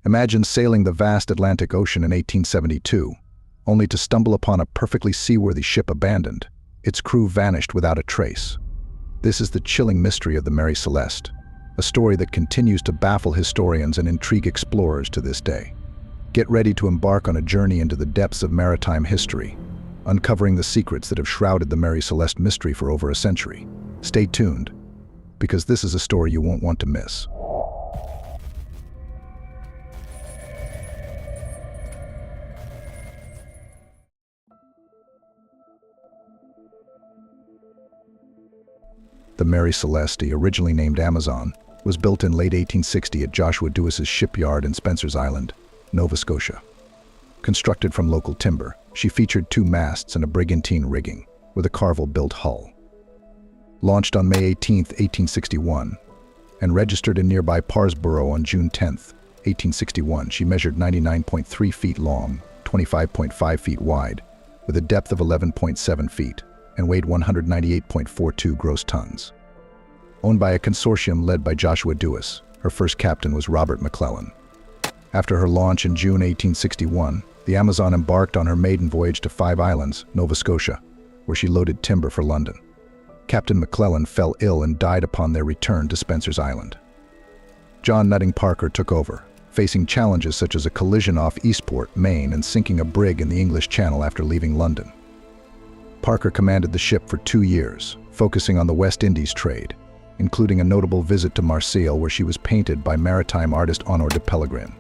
Imagine sailing the vast Atlantic Ocean in 1872, only to stumble upon a perfectly seaworthy ship abandoned, its crew vanished without a trace. This is the chilling mystery of the Mary Celeste, a story that continues to baffle historians and intrigue explorers to this day. Get ready to embark on a journey into the depths of maritime history, uncovering the secrets that have shrouded the Mary Celeste mystery for over a century. Stay tuned, because this is a story you won't want to miss. The Mary Celeste, originally named Amazon, was built in late 1860 at Joshua Dewis's shipyard in Spencer's Island, Nova Scotia. Constructed from local timber, she featured 2 masts and a brigantine rigging, with a Carvel-built hull. Launched on May 18, 1861, and registered in nearby Parsborough on June 10, 1861, she measured 99.3 feet long, 25.5 feet wide, with a depth of 11.7 feet, and weighed 198.42 gross tons. Owned by a consortium led by Joshua Dewis, her first captain was Robert McClellan. After her launch in June 1861, the Amazon embarked on her maiden voyage to 5 Islands, Nova Scotia, where she loaded timber for London. Captain McClellan fell ill and died upon their return to Spencer's Island. John Nutting Parker took over, facing challenges such as a collision off Eastport, Maine, and sinking a brig in the English Channel after leaving London. Parker commanded the ship for 2 years, focusing on the West Indies trade, including a notable visit to Marseille where she was painted by maritime artist Honor de Pellegrin.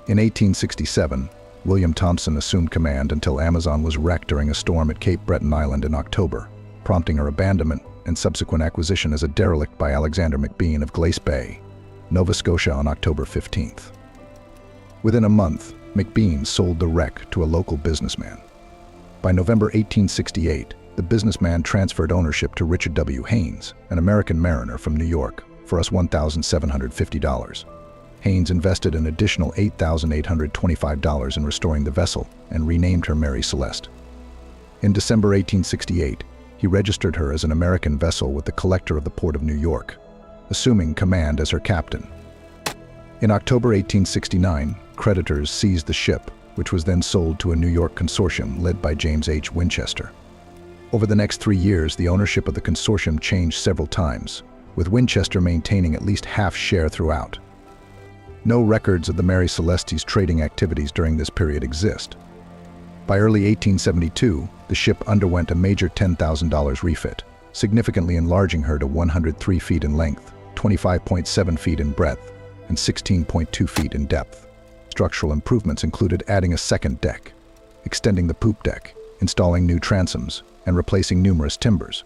In 1867, William Thompson assumed command until Amazon was wrecked during a storm at Cape Breton Island in October, prompting her abandonment and subsequent acquisition as a derelict by Alexander McBean of Glace Bay, Nova Scotia on October 15th. Within a month, McBean sold the wreck to a local businessman. By November 1868, the businessman transferred ownership to Richard W. Haynes, an American mariner from New York, for $1,750. Haynes invested an additional $8,825 in restoring the vessel and renamed her Mary Celeste. In December 1868, he registered her as an American vessel with the Collector of the Port of New York, assuming command as her captain. In October 1869, creditors seized the ship, which was then sold to a New York consortium led by James H. Winchester. Over the next 3 years, the ownership of the consortium changed several times, with Winchester maintaining at least half share throughout. No records of the Mary Celeste's trading activities during this period exist. By early 1872, the ship underwent a major $10,000 refit, significantly enlarging her to 103 feet in length, 25.7 feet in breadth, and 16.2 feet in depth. Structural improvements included adding a second deck, extending the poop deck, installing new transoms, and replacing numerous timbers.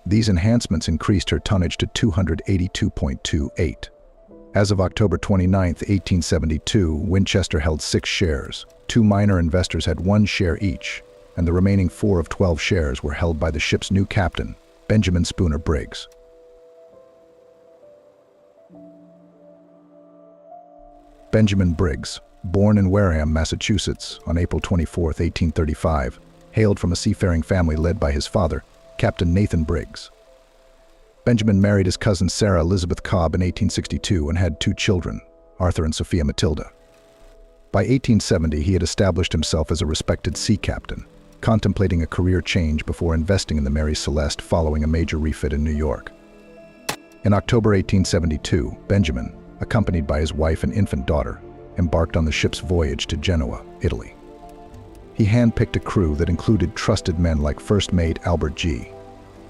These enhancements increased her tonnage to 282.28. As of October 29, 1872, Winchester held 6 shares. 2 minor investors had 1 share each, and the remaining 4 of 12 shares were held by the ship's new captain, Benjamin Spooner Briggs. Benjamin Briggs, born in Wareham, Massachusetts, on April 24, 1835, hailed from a seafaring family led by his father, Captain Nathan Briggs. Benjamin married his cousin Sarah Elizabeth Cobb in 1862 and had 2 children, Arthur and Sophia Matilda. By 1870, he had established himself as a respected sea captain, contemplating a career change before investing in the Mary Celeste following a major refit in New York. In October 1872, Benjamin, accompanied by his wife and infant daughter, embarked on the ship's voyage to Genoa, Italy. He handpicked a crew that included trusted men like First Mate Albert G.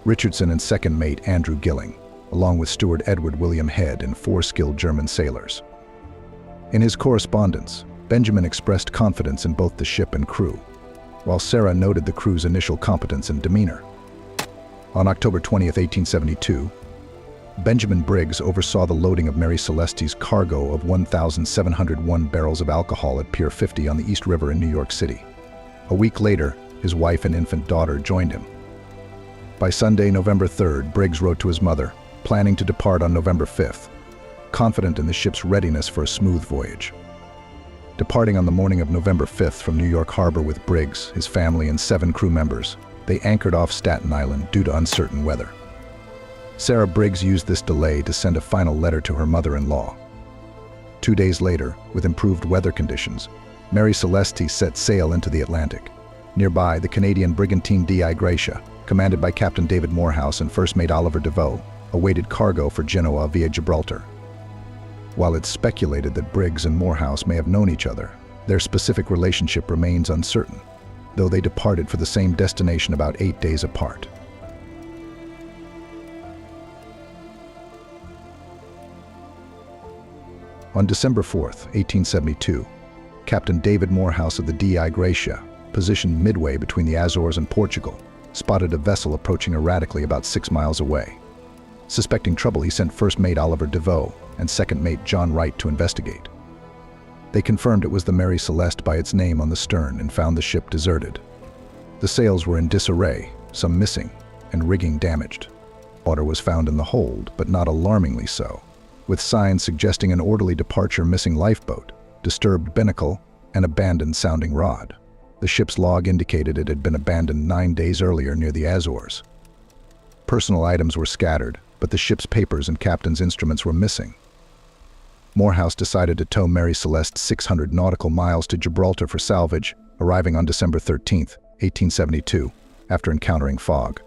Richardson and Second Mate Andrew Gilling, along with Steward Edward William Head and 4 skilled German sailors. In his correspondence, Benjamin expressed confidence in both the ship and crew, while Sarah noted the crew's initial competence and demeanor. On October 20, 1872, Benjamin Briggs oversaw the loading of Mary Celeste's cargo of 1,701 barrels of alcohol at Pier 50 on the East River in New York City. A week later, his wife and infant daughter joined him. By Sunday, November 3rd, Briggs wrote to his mother, planning to depart on November 5th, confident in the ship's readiness for a smooth voyage. Departing on the morning of November 5th from New York Harbor with Briggs, his family, and 7 crew members, they anchored off Staten Island due to uncertain weather. Sarah Briggs used this delay to send a final letter to her mother-in-law. 2 days later, with improved weather conditions, Mary Celeste set sail into the Atlantic. Nearby, the Canadian brigantine Di Gratia, commanded by Captain David Morehouse and First Mate Oliver Deveau, awaited cargo for Genoa via Gibraltar. While it's speculated that Briggs and Morehouse may have known each other, their specific relationship remains uncertain, though they departed for the same destination about 8 days apart. On December 4, 1872, Captain David Morehouse of the Di Gratia, positioned midway between the Azores and Portugal, spotted a vessel approaching erratically about 6 miles away. Suspecting trouble, he sent First Mate Oliver Deveau and Second Mate John Wright to investigate. They confirmed it was the Mary Celeste by its name on the stern and found the ship deserted. The sails were in disarray, some missing, and rigging damaged. Water was found in the hold, but not alarmingly so, with signs suggesting an orderly departure, missing lifeboat, disturbed binnacle, and abandoned sounding rod. The ship's log indicated it had been abandoned 9 days earlier near the Azores. Personal items were scattered, but the ship's papers and captain's instruments were missing. Morehouse decided to tow Mary Celeste 600 nautical miles to Gibraltar for salvage, arriving on December 13, 1872, after encountering fog.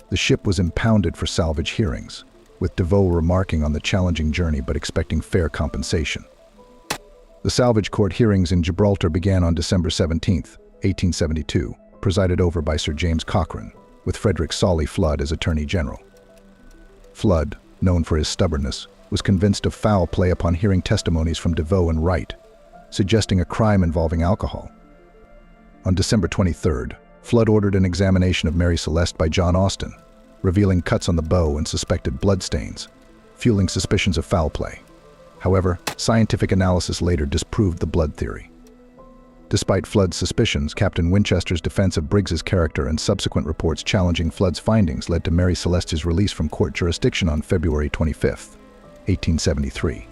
The ship was impounded for salvage hearings, with Deveau remarking on the challenging journey but expecting fair compensation. The salvage court hearings in Gibraltar began on December 17, 1872, presided over by Sir James Cochrane, with Frederick Solly Flood as Attorney General. Flood, known for his stubbornness, was convinced of foul play upon hearing testimonies from Deveau and Wright, suggesting a crime involving alcohol. On December 23rd, Flood ordered an examination of Mary Celeste by John Austin, revealing cuts on the bow and suspected bloodstains, fueling suspicions of foul play. However, scientific analysis later disproved the blood theory. Despite Flood's suspicions, Captain Winchester's defense of Briggs's character and subsequent reports challenging Flood's findings led to Mary Celeste's release from court jurisdiction on February 25, 1873.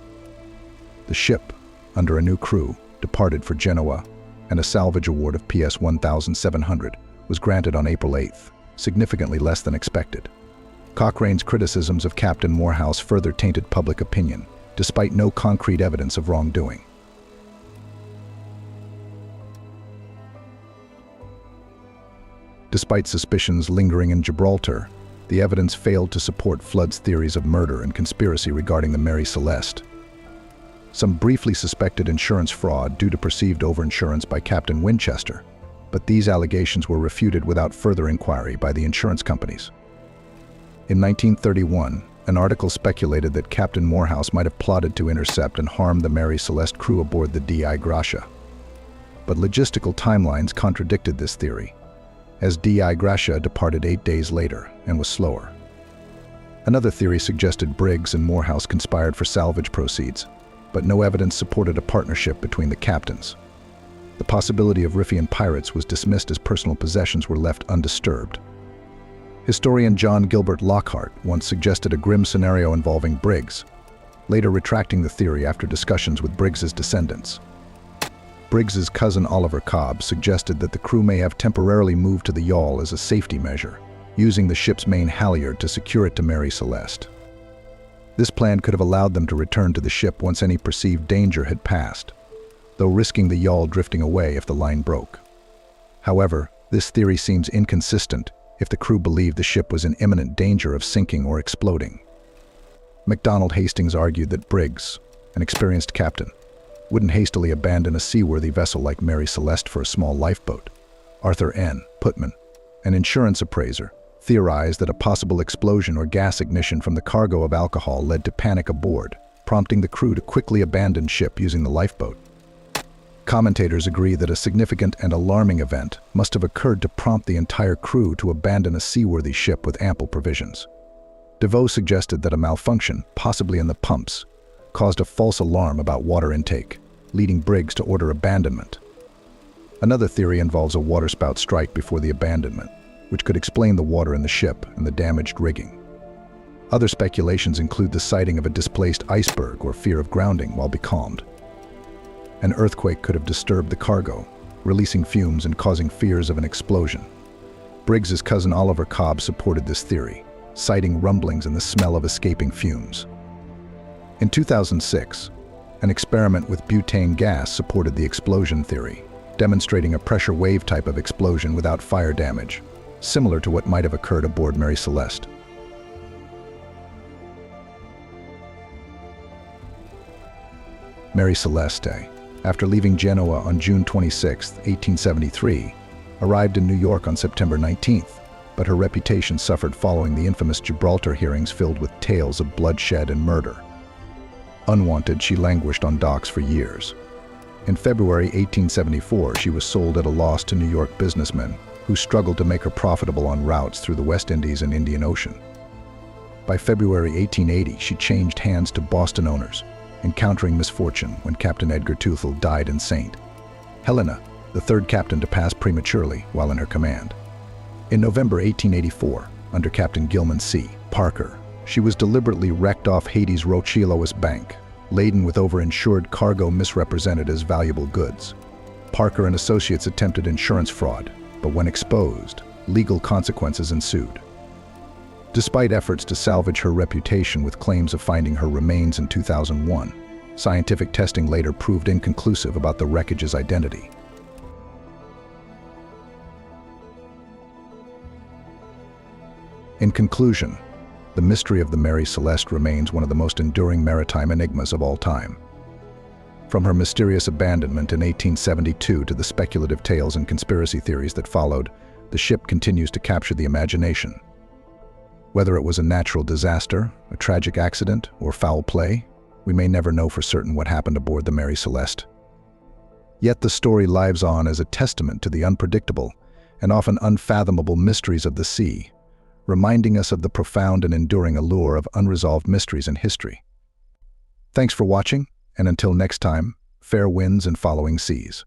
The ship, under a new crew, departed for Genoa, and a salvage award of PS 1,700 was granted on April 8, significantly less than expected. Cochrane's criticisms of Captain Morehouse further tainted public opinion, despite no concrete evidence of wrongdoing. Despite suspicions lingering in Gibraltar, the evidence failed to support Flood's theories of murder and conspiracy regarding the Mary Celeste. Some briefly suspected insurance fraud due to perceived overinsurance by Captain Winchester, but these allegations were refuted without further inquiry by the insurance companies. In 1931, an article speculated that Captain Morehouse might have plotted to intercept and harm the Mary Celeste crew aboard the Di Gratia. But logistical timelines contradicted this theory, as Di Gratia departed 8 days later and was slower. Another theory suggested Briggs and Morehouse conspired for salvage proceeds, but no evidence supported a partnership between the captains. The possibility of Riffian pirates was dismissed as personal possessions were left undisturbed. Historian John Gilbert Lockhart once suggested a grim scenario involving Briggs, later retracting the theory after discussions with Briggs's descendants. Briggs's cousin Oliver Cobb suggested that the crew may have temporarily moved to the yawl as a safety measure, using the ship's main halyard to secure it to Mary Celeste. This plan could have allowed them to return to the ship once any perceived danger had passed, though risking the yawl drifting away if the line broke. However, this theory seems inconsistent if the crew believed the ship was in imminent danger of sinking or exploding. MacDonald Hastings argued that Briggs, an experienced captain, wouldn't hastily abandon a seaworthy vessel like Mary Celeste for a small lifeboat. Arthur N. Putman, an insurance appraiser, theorized that a possible explosion or gas ignition from the cargo of alcohol led to panic aboard, prompting the crew to quickly abandon ship using the lifeboat. Commentators agree that a significant and alarming event must have occurred to prompt the entire crew to abandon a seaworthy ship with ample provisions. Deveau suggested that a malfunction, possibly in the pumps, caused a false alarm about water intake, leading Briggs to order abandonment. Another theory involves a waterspout strike before the abandonment, which could explain the water in the ship and the damaged rigging. Other speculations include the sighting of a displaced iceberg or fear of grounding while becalmed. An earthquake could have disturbed the cargo, releasing fumes and causing fears of an explosion. Briggs's cousin Oliver Cobb supported this theory, citing rumblings and the smell of escaping fumes. In 2006, An experiment with butane gas supported the explosion theory, demonstrating a pressure wave type of explosion without fire damage, similar to what might have occurred aboard Mary Celeste. Mary Celeste, after leaving Genoa on June 26, 1873, arrived in New York on September 19th, but her reputation suffered following the infamous Gibraltar hearings filled with tales of bloodshed and murder. Unwanted, she languished on docks for years. In February 1874, she was sold at a loss to New York businessmen who struggled to make her profitable on routes through the West Indies and Indian Ocean. By February 1880, she changed hands to Boston owners, encountering misfortune when Captain Edgar Teuthel died in St. Helena, the third captain to pass prematurely while in her command. In November 1884, under Captain Gilman C. Parker, she was deliberately wrecked off Haiti's Rochillois Bank, laden with overinsured cargo misrepresented as valuable goods. Parker and associates attempted insurance fraud, but when exposed, legal consequences ensued. Despite efforts to salvage her reputation with claims of finding her remains in 2001, scientific testing later proved inconclusive about the wreckage's identity. In conclusion, the mystery of the Mary Celeste remains one of the most enduring maritime enigmas of all time. From her mysterious abandonment in 1872 to the speculative tales and conspiracy theories that followed, the ship continues to capture the imagination. Whether it was a natural disaster, a tragic accident, or foul play, we may never know for certain what happened aboard the Mary Celeste. Yet the story lives on as a testament to the unpredictable and often unfathomable mysteries of the sea, reminding us of the profound and enduring allure of unresolved mysteries in history. Thanks for watching, and until next time, fair winds and following seas.